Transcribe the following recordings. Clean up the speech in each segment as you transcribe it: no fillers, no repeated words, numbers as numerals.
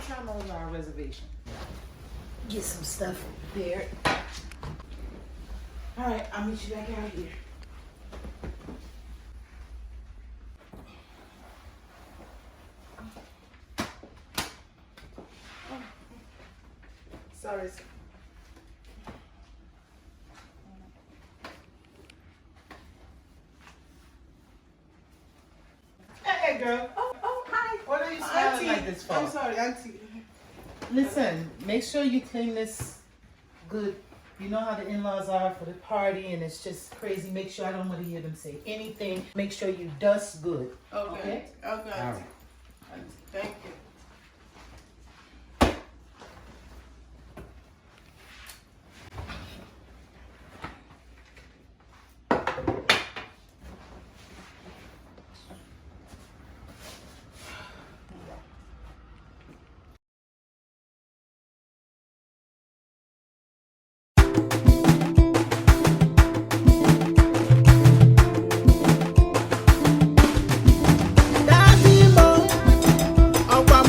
time was our reservation? Get some stuff prepared. All right, I'll meet you back out here. Sorry, sir. Hey, girl. Oh, hi. What are you smelling like this for? I'm sorry, Auntie. Listen, make sure you clean this good. You know how the in-laws are for the party, and it's just crazy. Make sure I don't want to hear them say anything. Make sure you dust good. Okay. Okay. All right. Auntie, thank you. Ọ̀pọ̀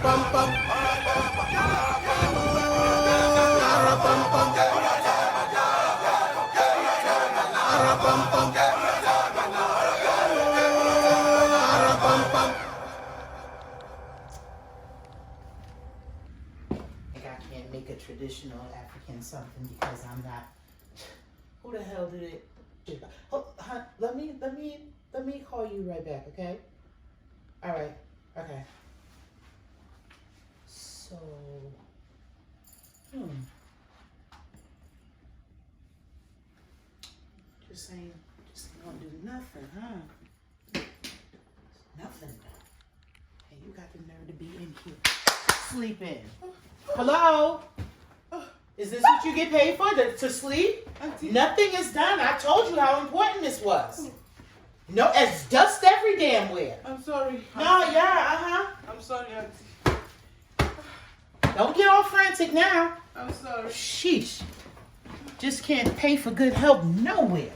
Pom Pom. Oro Pom Pom. Oro Pom Pom. Oro Pom Pom. I can't make a traditional African something because I'm not. Who the hell did it? Oh, let me call you right back, okay? All right, okay. So, just ain't gonna do nothing, huh? Nothing. Hey, you got the nerve to be in here sleeping. Hello? Is this what you get paid for, to sleep? Auntie. Nothing is done. I told you how important this was. No, it's dust every damn where. I'm sorry. No, yeah, I'm sorry, Auntie. Don't get all frantic now. I'm sorry. Sheesh. Just can't pay for good help nowhere.